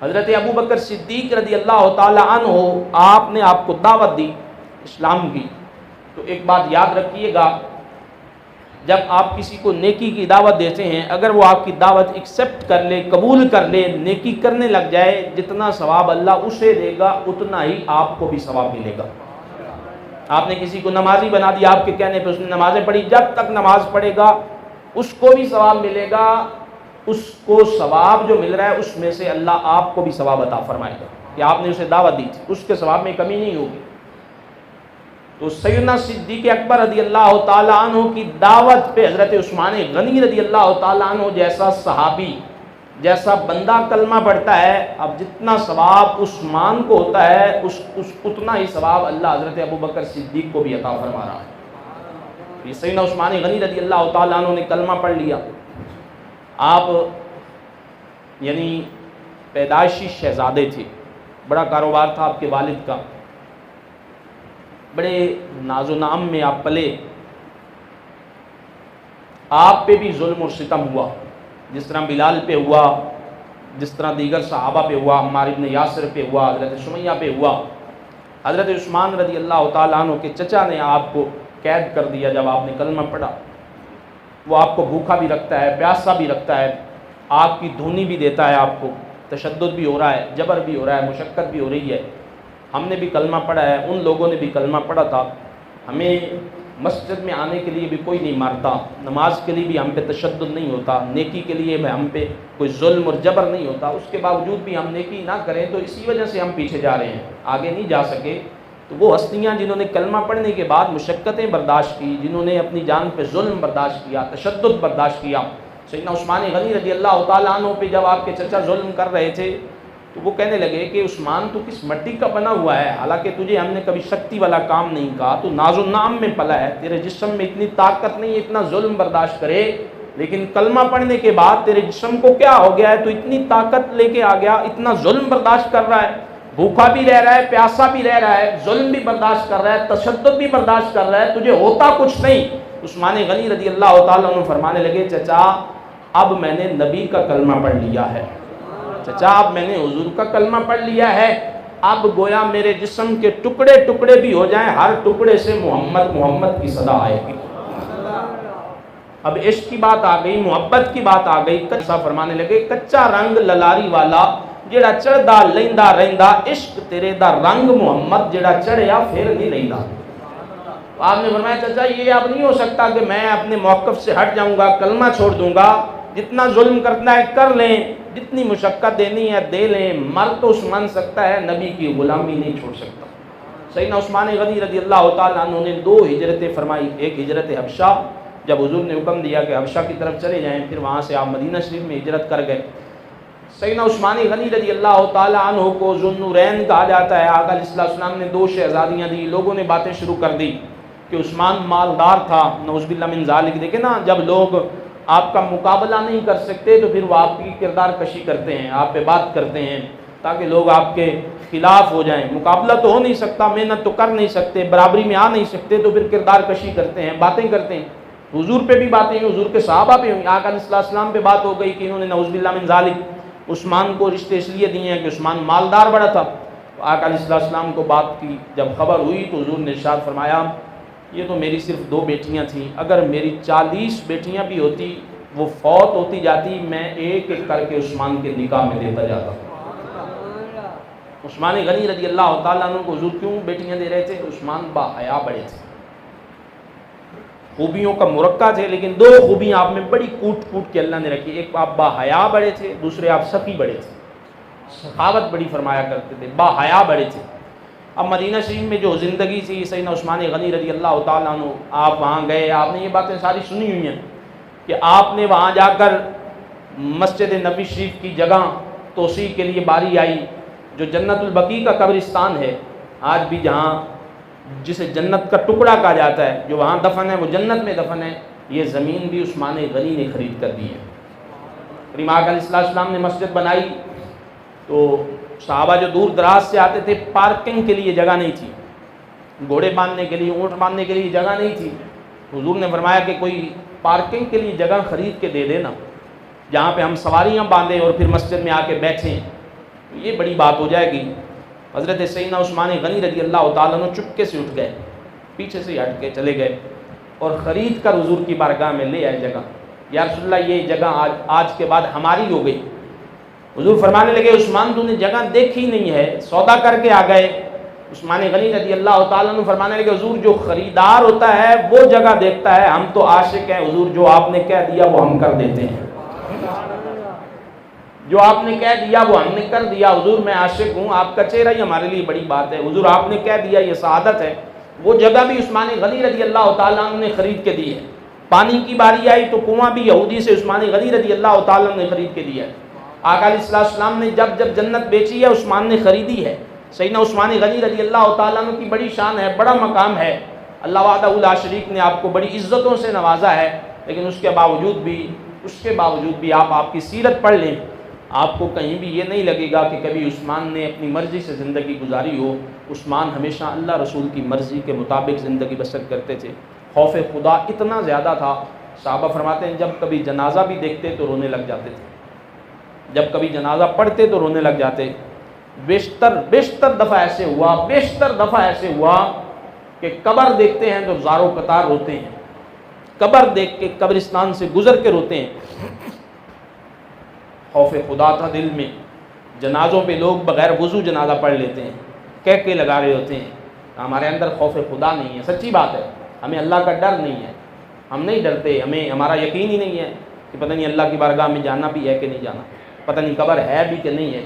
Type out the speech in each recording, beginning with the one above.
حضرت ابو بکر صدیق رضی اللہ تعالی عنہ آپ نے آپ کو دعوت دی اسلام کی، تو ایک بات یاد رکھیے گا، جب آپ کسی کو نیکی کی دعوت دیتے ہیں، اگر وہ آپ کی دعوت ایکسیپٹ کر لے، قبول کر لے، نیکی کرنے لگ جائے، جتنا ثواب اللہ اسے دے گا اتنا ہی آپ کو بھی ثواب ملے گا۔ آپ نے کسی کو نمازی بنا دیا، آپ کے کہنے پہ اس نے نمازیں پڑھی، جب تک نماز پڑھے گا اس کو بھی ثواب ملے گا، اس کو ثواب جو مل رہا ہے اس میں سے اللہ آپ کو بھی ثواب عطا فرمائے گا کہ آپ نے اسے دعوت دی تھی، اس کے ثواب میں کمی نہیں ہوگی۔ تو سیدنا صدیق اکبر رضی اللہ تعالیٰ عنہ کی دعوت پہ حضرت عثمان غنی رضی اللہ تعالیٰ عنہ جیسا صحابی، جیسا بندہ کلمہ پڑھتا ہے، اب جتنا ثواب عثمان کو ہوتا ہے اس اتنا ہی ثواب اللہ حضرت ابو بکر صدیق کو بھی عطا فرما رہا ہے۔ یہ سیدنا عثمان غنی رضی اللہ تعالیٰ عنہ نے کلمہ پڑھ لیا، آپ یعنی پیدائشی شہزادے تھے، بڑا کاروبار تھا آپ کے والد کا، بڑے ناز و نام میں آپ پلے، آپ پہ بھی ظلم و ستم ہوا، جس طرح بلال پہ ہوا، جس طرح دیگر صحابہ پہ ہوا، عمار بن یاسر پہ ہوا، حضرت سمیہ پہ ہوا۔ حضرت عثمان رضی اللہ تعالیٰ عنہ کے چچا نے آپ کو قید کر دیا جب آپ نے کلمہ پڑھا۔ وہ آپ کو بھوکا بھی رکھتا ہے، پیاسا بھی رکھتا ہے، آگ کی دھونی بھی دیتا ہے، آپ کو تشدد بھی ہو رہا ہے، جبر بھی ہو رہا ہے، مشقت بھی ہو رہی ہے۔ ہم نے بھی کلمہ پڑھا ہے، ان لوگوں نے بھی کلمہ پڑھا تھا، ہمیں مسجد میں آنے کے لیے بھی کوئی نہیں مارتا، نماز کے لیے بھی ہم پہ تشدد نہیں ہوتا، نیکی کے لیے ہم پہ کوئی ظلم اور جبر نہیں ہوتا، اس کے باوجود بھی ہم نیکی نہ کریں تو اسی وجہ سے ہم پیچھے جا رہے ہیں، آگے نہیں جا سکے۔ تو وہ ہستیاں جنہوں نے کلمہ پڑھنے کے بعد مشقتیں برداشت کی، جنہوں نے اپنی جان پہ ظلم برداشت کیا، تشدد برداشت کیا، سیدنا عثمان غنی رضی اللہ تعالیٰ عنہ پہ جب آپ کے چچا ظلم کر رہے تھے تو وہ کہنے لگے کہ عثمان تو کس مٹی کا بنا ہوا ہے، حالانکہ تجھے ہم نے کبھی شکتی والا کام نہیں کہا، تو ناز و نام میں پلا ہے، تیرے جسم میں اتنی طاقت نہیں ہے اتنا ظلم برداشت کرے، لیکن کلمہ پڑھنے کے بعد تیرے جسم کو کیا ہو گیا ہے، تو اتنی طاقت لے کے آ گیا، اتنا ظلم برداشت کر رہا ہے، بھوکا بھی رہ رہا ہے، پیاسا بھی رہ رہا ہے، ظلم بھی برداشت کر رہا ہے، تشدد بھی برداشت کر رہا ہے، تجھے ہوتا کچھ نہیں۔ عثمان غنی رضی اللہ تعالیٰ عنہ فرمانے لگے، چچا اب میں نے نبی کا کلمہ پڑھ لیا ہے، چچا اب میں نے حضور کا کلمہ پڑھ لیا ہے، اب گویا میرے جسم کے ٹکڑے ٹکڑے بھی ہو جائیں، ہر ٹکڑے سے محمد محمد کی صدا آئے گی۔ اب عشق کی بات آ گئی، محبت کی بات آ گئی، کچا فرمانے لگے، کچا رنگ للاری والا جڑا چڑھدا لیندا رہندا، عشق تیرے دا رنگ محمد جڑا چڑھیا پھر نہیں لیندا۔ آپ نے فرمایا چچا یہ اب نہیں ہو سکتا کہ میں اپنے موقف سے ہٹ جاؤں گا، کلمہ چھوڑ دوں گا، جتنا ظلم کرنا ہے کر لیں، جتنی مشقت دینی ہے دے لیں، مر تو عثمان سکتا ہے، نبی کی غلامی نہیں چھوڑ سکتا۔ سیدنا عثمان غنی رضی اللہ تعالیٰ عنہ نے 2 ہجرتیں فرمائی، ایک ہجرت حبشہ، جب حضور نے حکم دیا کہ حبشہ کی طرف چلے جائیں، پھر وہاں سے آپ مدینہ شریف میں ہجرت کر گئے۔ سیدنا عثمان غنی رضی اللہ تعالیٰ عنہ کو ذو النورین کہا جاتا ہے، آقا علیہ السلام نے 2 شہزادیاں دی، لوگوں نے باتیں شروع کر دی کہ عثمان مالدار تھا، نعوذ باللہ من ذالک۔ دیکھیں نا، جب لوگ آپ کا مقابلہ نہیں کر سکتے تو پھر وہ آپ کی کردار کشی کرتے ہیں، آپ پہ بات کرتے ہیں تاکہ لوگ آپ کے خلاف ہو جائیں۔ مقابلہ تو ہو نہیں سکتا، محنت تو کر نہیں سکتے، برابری میں آ نہیں سکتے، تو پھر کردار کشی کرتے ہیں، باتیں کرتے ہیں۔ حضور پہ بھی باتیں ہوئی، حضور کے صحابہ پہ ہوئی، آقا علیہ السلام پہ بات ہو گئی کہ انہوں نے نعوذ باللہ من ذالک عثمان کو رشتے اس لیے دیے ہیں کہ عثمان مالدار بڑا تھا۔ آقا علیہ السلام کو بات کی جب خبر ہوئی تو حضور نے ارشاد فرمایا، یہ تو میری صرف 2 بیٹیاں تھیں، اگر میری 40 بیٹیاں بھی ہوتی، وہ فوت ہوتی جاتی، میں ایک ایک کر کے عثمان کے نکاح میں دیتا جاتا۔ عثمان غنی رضی اللہ تعالیٰ عنہ کو حضور کیوں بیٹیاں دے رہے تھے؟ عثمان با حیا بڑے تھے، خوبیوں کا مرکہ تھے، لیکن 2 خوبیاں آپ میں بڑی کوٹ کوٹ کے اللہ نے رکھی، ایک آپ با حیا بڑے تھے، دوسرے آپ سخی بڑے تھے، سخاوت بڑی فرمایا کرتے تھے، با حیا بڑے تھے۔ اب مدینہ شریف میں جو زندگی تھی سیدنا عثمان غنی رضی اللہ تعالیٰ عنہ، آپ وہاں گئے، آپ نے یہ باتیں ساری سنی ہوئی ہیں کہ آپ نے وہاں جا کر مسجد نبی شریف کی جگہ توسیع کے لیے باری آئی، جو جنت البقیع کا قبرستان ہے آج بھی، جہاں جسے جنت کا ٹکڑا کہا جاتا ہے، جو وہاں دفن ہے وہ جنت میں دفن ہے، یہ زمین بھی عثمان غنی نے خرید کر دی ہے۔ کریم آقا علیہ السلام نے مسجد بنائی تو صحابہ جو دور دراز سے آتے تھے، پارکنگ کے لیے جگہ نہیں تھی، گھوڑے باندھنے کے لیے، اونٹ باندھنے کے لیے جگہ نہیں تھی۔ حضور نے فرمایا کہ کوئی پارکنگ کے لیے جگہ خرید کے دے دینا، جہاں پہ ہم سواریاں باندھیں اور پھر مسجد میں آ کے بیٹھیں۔ یہ بڑی بات ہو جائے گی۔ حضرت سیدنا عثمان غنی رضی اللہ تعالیٰ عنہ چپکے سے اٹھ گئے، پیچھے سے ہٹ کے چلے گئے اور خرید کر حضور کی بارگاہ میں لے آئے جگہ۔ یا رسول اللہ یہ جگہ آج کے بعد ہماری ہو گئی۔ حضور فرمانے لگے عثمان تو نے جگہ دیکھی نہیں ہے، سودا کر کے آ گئے۔ عثمان غنی رضی اللہ تعالیٰ عنہ فرمانے لگے حضور جو خریدار ہوتا ہے وہ جگہ دیکھتا ہے، ہم تو عاشق ہیں حضور، جو آپ نے کہہ دیا وہ ہم کر دیتے ہیں، جو آپ نے کہہ دیا وہ ہم نے کر دیا حضور، میں عاشق ہوں، آپ کا چہرہ ہی ہمارے لیے بڑی بات ہے حضور، آپ نے کہہ دیا یہ سعادت ہے۔ وہ جگہ بھی عثمان غنی رضی اللہ تعالیٰ عنہ نے خرید کے دی ہے۔ پانی کی باری آئی تو کنواں بھی یہودی سے عثمان غنی رضی اللہ تعالیٰ عنہ نے خرید کے دیا ہے۔ آقا علیہ السلام نے جب جنت بیچی ہے عثمان نے خریدی ہے۔ سیدنا عثمان غنی رضی اللہ تعالیٰ عنہ کی بڑی شان ہے، بڑا مقام ہے، اللہ وحدہ لا شریک نے آپ کو بڑی عزتوں سے نوازا ہے، لیکن اس کے باوجود بھی آپ کی سیرت پڑھ لیں، آپ کو کہیں بھی یہ نہیں لگے گا کہ کبھی عثمان نے اپنی مرضی سے زندگی گزاری ہو۔ عثمان ہمیشہ اللہ رسول کی مرضی کے مطابق زندگی بسر کرتے تھے۔ خوف خدا اتنا زیادہ تھا، صحابہ فرماتے ہیں جب کبھی جنازہ بھی دیکھتے تو رونے لگ جاتے تھے، جب کبھی جنازہ پڑھتے تو رونے لگ جاتے۔ بیشتر دفعہ ایسے ہوا کہ قبر دیکھتے ہیں تو زاروں قطار روتے ہیں، قبر دیکھ کے قبرستان سے گزر کے روتے ہیں۔ خوف خدا تھا دل میں، جنازوں پہ لوگ بغیر وضو جنازہ پڑھ لیتے ہیں، کہہ لگا رہے ہوتے ہیں، ہمارے اندر خوف خدا نہیں ہے۔ سچی بات ہے، ہمیں اللہ کا ڈر نہیں ہے، ہم نہیں ڈرتے، ہمارا یقین ہی نہیں ہے کہ پتہ نہیں اللہ کی بارگاہ میں جانا بھی ہے کہ نہیں جانا، پتہ نہیں قبر ہے بھی کہ نہیں ہے۔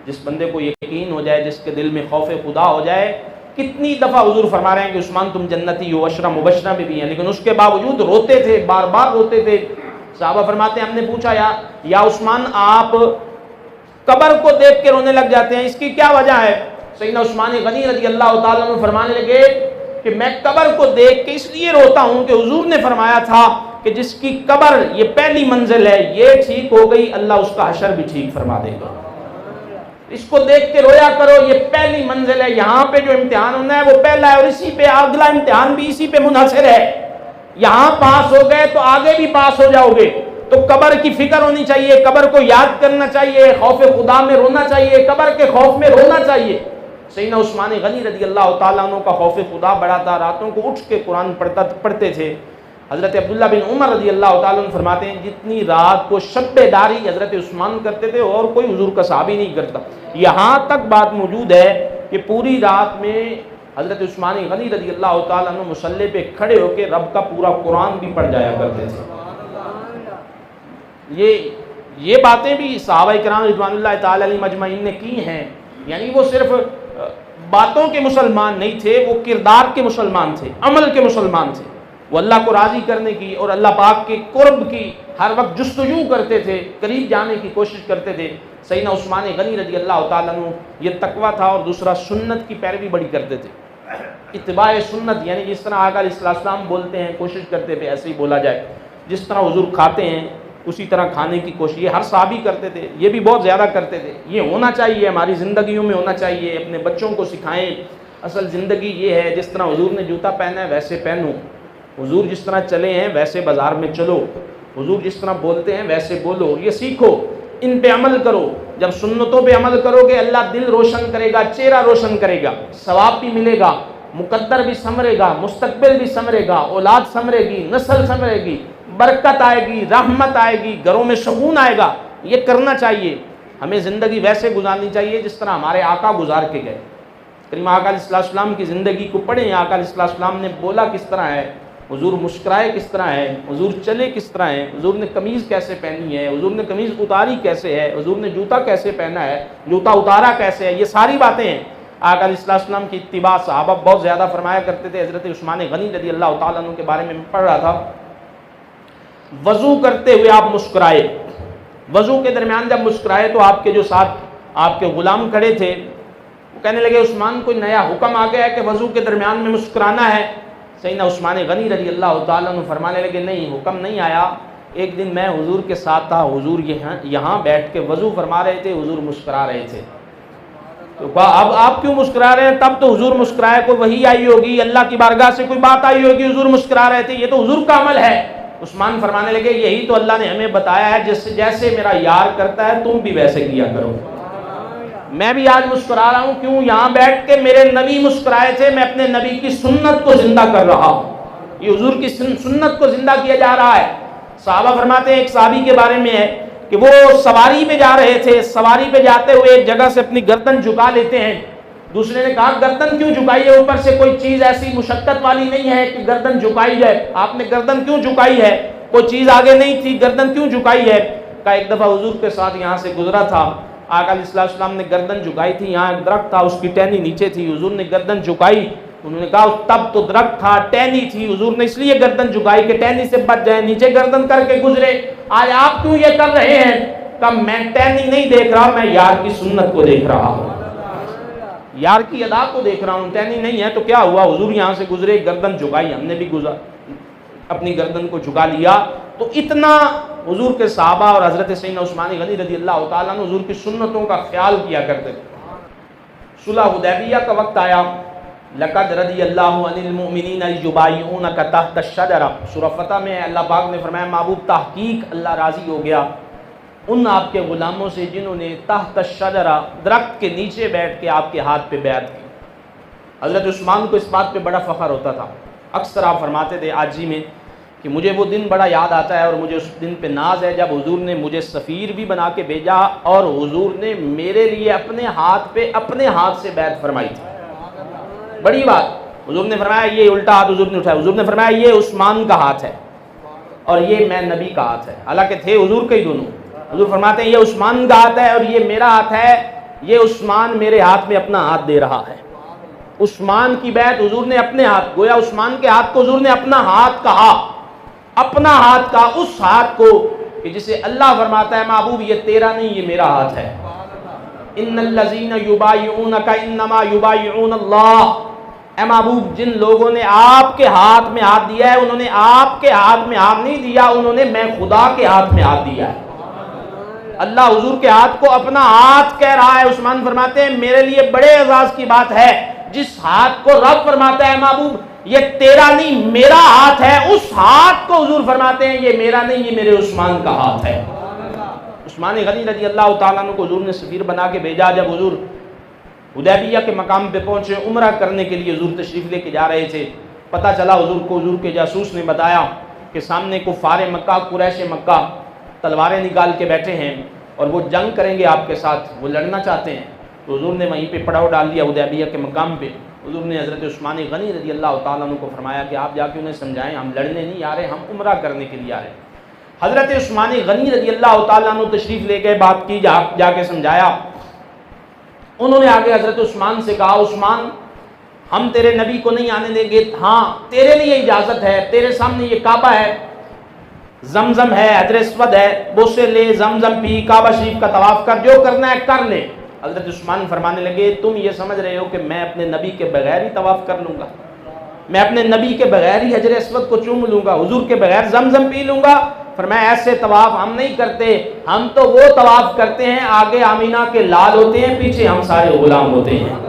جس بندے کو یقین ہو جائے، جس کے دل میں خوف خدا ہو جائے، کتنی دفعہ حضور فرما رہے ہیں کہ عثمان تم جنتی ہو، عشرہ مبشرہ بھی ہیں، لیکن اس کے باوجود روتے تھے، بار بار روتے تھے۔ صحابہ فرماتے ہیں ہم نے پوچھا یا عثمان آپ قبر کو دیکھ کے رونے لگ جاتے ہیں، اس کی کیا وجہ ہے؟ سیدنا عثمان غنی رضی اللہ تعالیٰ عنہ فرمانے لگے کہ میں قبر کو دیکھ کے اس لیے روتا ہوں کہ حضور نے فرمایا تھا کہ جس کی قبر یہ پہلی منزل ہے یہ ٹھیک ہو گئی، اللہ اس کا حشر بھی ٹھیک فرما دے گا۔ اس کو دیکھ کے رویا کرو، یہ پہلی منزل ہے، یہاں پہ جو امتحان ہونا ہے وہ پہلا ہے اور اسی پہ اگلا امتحان بھی اسی پہ منحصر ہے۔ یہاں پاس ہو گئے تو آگے بھی پاس ہو جاؤ گے۔ تو قبر کی فکر ہونی چاہیے، قبر کو یاد کرنا چاہیے، خوف خدا میں رونا چاہیے، قبر کے خوف میں رونا چاہیے۔ سیدنا عثمان غنی رضی اللہ تعالیٰ عنہ کا خوف خدا بڑا تھا، راتوں کو اٹھ کے قرآن پڑھتے تھے۔ حضرت عبداللہ بن عمر رضی اللہ تعالیٰ عنہ فرماتے ہیں جتنی رات کو شب داری حضرت عثمان کرتے تھے اور کوئی حضور کا صحابی نہیں کرتا۔ یہاں تک بات موجود ہے کہ پوری رات میں حضرت عثمان غنی رضی اللہ تعالیٰ عنہ مصلی پہ کھڑے ہو کے رب کا پورا قرآن بھی پڑھ جایا کرتے تھے۔ یہ باتیں بھی صحابہ کرام رضوان اللہ تعالی علیہم اجمعین نے کی ہیں، یعنی وہ صرف باتوں کے مسلمان نہیں تھے، وہ کردار کے مسلمان تھے، عمل کے مسلمان تھے۔ وہ اللہ کو راضی کرنے کی اور اللہ پاک کے قرب کی ہر وقت جستجو کرتے تھے، قریب جانے کی کوشش کرتے تھے۔ سیدنا عثمان غنی رضی اللہ تعالیٰ عنہ یہ تقویٰ تھا، اور دوسرا سنت کی پیروی بڑی کرتے تھے، اتباع سنت، یعنی جس طرح آقا علیہ السلام بولتے ہیں کوشش کرتے تھے ایسے ہی بولا جائے، جس طرح حضور کھاتے ہیں اسی طرح کھانے کی کوشش، یہ ہر صحابی کرتے تھے، یہ بھی بہت زیادہ کرتے تھے۔ یہ ہونا چاہیے، ہماری زندگیوں میں ہونا چاہیے، اپنے بچوں کو سکھائیں۔ اصل زندگی یہ ہے جس طرح حضور نے جوتا پہنا ہے ویسے پہنو، حضور جس طرح چلے ہیں ویسے بازار میں چلو، حضور جس طرح بولتے ہیں ویسے بولو، یہ سیکھو، ان پہ عمل کرو۔ جب سنتوں پہ عمل کرو گے اللہ دل روشن کرے گا، چہرہ روشن کرے گا، ثواب بھی ملے گا، مقدر بھی سنورے گا، مستقبل بھی سنورے گا، اولاد سنورے گی، نسل سنورے گی، برکت آئے گی، رحمت آئے گی، گھروں میں سکون آئے گا۔ یہ کرنا چاہیے، ہمیں زندگی ویسے گزارنی چاہیے جس طرح ہمارے آقا گزار کے گئے۔ کریم آقا علیہ السلام کی زندگی کو پڑھیں، آقا علیہ السلام نے بولا کس طرح ہے، حضور مسکرائے کس طرح ہے، حضور چلے کس طرح ہے، حضور نے قمیض کیسے پہنی ہے، حضور نے قمیض اتاری کیسے ہے، حضور نے جوتا کیسے پہنا ہے، جوتا اتارا کیسے ہے، یہ ساری باتیں ہیں۔ آقا علیہ السلام کی اتباع صحابہ بہت زیادہ فرمایا کرتے تھے۔ حضرت عثمان غنی رضی اللہ تعالیٰ عنہ کے بارے میں پڑھ رہا تھا، وضو کرتے ہوئے آپ مسکرائے، وضو کے درمیان جب مسکرائے تو آپ کے جو ساتھ آپ کے غلام کھڑے تھے وہ کہنے لگے عثمان کوئی نیا حکم آ گیا ہے کہ وضو کے درمیان میں مسکرانا ہے؟ سیدنا عثمان غنی رضی اللہ تعالیٰ عنہ فرمانے لگے نہیں، حکم نہیں آیا، ایک دن میں حضور کے ساتھ تھا، حضور یہاں بیٹھ کے وضو فرما رہے تھے، حضور مسکرا رہے تھے، تو اب آپ کیوں مسکرا رہے ہیں؟ تب تو حضور مسکرائے، کوئی وحی آئی ہوگی، اللہ کی بارگاہ سے کوئی بات آئی ہوگی، حضور مسکرا رہے تھے، یہ تو حضور کا عمل ہے۔ عثمان فرمانے لگے یہی تو اللہ نے ہمیں بتایا ہے، جیسے میرا یار کرتا ہے تم بھی ویسے کیا کرو، میں بھی آج مسکرا رہا ہوں، کیوں؟ یہاں بیٹھ کے میرے نبی مسکرائے تھے، میں اپنے نبی کی سنت کو زندہ کر رہا ہوں، یہ حضور کی سنت کو زندہ کیا جا رہا ہے۔ صحابہ فرماتے ہیں، ایک صحابی کے بارے میں ہے کہ وہ سواری پہ جا رہے تھے، سواری پہ جاتے ہوئے ایک جگہ سے اپنی گردن جھکا لیتے ہیں۔ دوسرے نے کہا گردن کیوں جھکائی ہے؟ اوپر سے کوئی چیز ایسی مشقت والی نہیں ہے کہ گردن جھکائی جائے، آپ نے گردن کیوں جھکائی ہے؟ کوئی چیز آگے نہیں تھی، گردن کیوں جھکائی ہے؟ کہا ایک دفعہ حضور کے ساتھ یہاں سے گزرا تھا، آقا علیہ السلام نے گردن جھکائی تھی، یہاں ایک درخت تھا، اس کی ٹہنی نیچے تھی، حضور نے گردن جھکائی، انہوں نے کہا تب تو درخت تھا، ٹہنی تھی، حضور نے اس لیے گردن جھکائی کہ ٹہنی سے بچ جائے، نیچے گردن کر کے گزرے، آج آپ کیوں یہ کر رہے ہیں؟ کہ میں ٹہنی نہیں دیکھ رہا، میں یار کی سنت کو دیکھ رہا ہوں، یار کی ادا کو دیکھ رہا ہوں، ٹہنی نہیں ہے تو کیا ہوا؟ حضور یہاں سے گزرے، گردن جھکائی، ہم نے بھی اپنی گردن کو جھکا لیا۔ تو اتنا حضور کے صحابہ اور حضرت سیدنا عثمان غنی رضی اللہ تعالیٰ عنہ حضور کی سنتوں کا خیال کیا کرتے تھے۔ صلح حدیبیہ کا وقت آیا، لقد رضی اللہ عن المؤمنین اذ یبایعونک تحت الشجرہ، سورہ فتح میں اللہ پاک نے فرمایا محبوب تحقیق اللہ راضی ہو گیا ان آپ کے غلاموں سے جنہوں نے تحت الشجرہ، درخت کے نیچے بیٹھ کے آپ کے ہاتھ پہ بیعت کی۔ حضرت عثمان کو اس بات پہ بڑا فخر ہوتا تھا، اکثر آپ فرماتے تھے آجی میں کہ مجھے وہ دن بڑا یاد آتا ہے اور مجھے اس دن پہ ناز ہے جب حضور نے مجھے سفیر بھی بنا کے بھیجا اور حضور نے میرے لیے اپنے ہاتھ پہ اپنے ہاتھ سے بیعت فرمائی تھی۔ بڑی بات، حضور نے فرمایا یہ الٹا ہاتھ حضور نے اٹھایا، حضور نے فرمایا یہ عثمان کا ہاتھ ہے اور یہ میں نبی کا ہاتھ ہے، حالانکہ تھے حضور کے ہی دونوں۔ حضور فرماتے ہیں یہ عثمان کا ہاتھ ہے اور یہ میرا ہاتھ ہے، یہ عثمان میرے ہاتھ میں اپنا ہاتھ دے رہا ہے۔ عثمان کی بیعت حضور نے اپنے ہاتھ، گویا عثمان کے ہاتھ کو حضور نے اپنا ہاتھ کہا، اپنا ہاتھ کا، اس ہاتھ کو کہ جسے اللہ فرماتا ہے محبوب یہ تیرا نہیں یہ میرا ہاتھ ہے۔ ان الذین یبایعونک انما یبایعون اللہ، اے محبوب جن لوگوں نے آپ کے ہاتھ میں ہاتھ دیا ہے انہوں نے آپ کے ہاتھ میں ہاتھ نہیں دیا، انہوں نے میں خدا کے ہاتھ میں ہاتھ دیا ہے۔ اللہ حضور کے ہاتھ کو اپنا ہاتھ کہہ رہا ہے۔ عثمان فرماتے ہیں میرے لیے بڑے اعزاز کی بات ہے جس ہاتھ کو رب فرماتا ہے محبوب یہ تیرا نہیں میرا ہاتھ ہے، اس ہاتھ کو حضور فرماتے ہیں یہ میرا نہیں یہ میرے عثمان کا ہاتھ ہے۔ عثمان غنی رضی اللہ تعالیٰ عنہ کو حضور نے سفیر بنا کے بھیجا۔ جب حضور حدیبیہ کے مقام پہ پہنچے، عمرہ کرنے کے لیے حضور تشریف لے کے جا رہے تھے، پتہ چلا حضور کو، حضور کے جاسوس نے بتایا کہ سامنے کفار مکہ، قریش مکہ تلواریں نکال کے بیٹھے ہیں اور وہ جنگ کریں گے آپ کے ساتھ، وہ لڑنا چاہتے ہیں۔ تو حضور نے وہیں پہ پڑاؤ ڈال دیا حدیبیہ کے مقام پہ۔ حضور نے حضرت عثمان غنی رضی اللہ تعالیٰ عنہ کو فرمایا کہ آپ جا کے انہیں سمجھائیں ہم لڑنے نہیں آ رہے، ہم عمرہ کرنے کے لیے آ رہے۔ حضرت عثمان غنی رضی اللہ تعالیٰ عنہ تشریف لے گئے، بات کی، جا کے سمجھایا۔ انہوں نے آگے حضرت عثمان سے کہا عثمان ہم تیرے نبی کو نہیں آنے دیں گے، ہاں تیرے لیے اجازت ہے، تیرے سامنے یہ کعبہ ہے، زمزم ہے، حجر اسود ہے، بوسے لے، زمزم پی، کعبہ شریف کا طواف کر، جو کرنا ہے کر لے۔ حضرت عثمان فرمانے لگے تم یہ سمجھ رہے ہو کہ میں اپنے نبی کے بغیر ہی طواف کر لوں گا؟ میں اپنے نبی کے بغیر ہی حجر اسود کو چوم لوں گا، حضور کے بغیر زمزم پی لوں گا؟ فرمایا ایسے طواف ہم نہیں کرتے، ہم تو وہ طواف کرتے ہیں آگے آمینہ کے لال ہوتے ہیں، پیچھے ہم سارے غلام ہوتے ہیں۔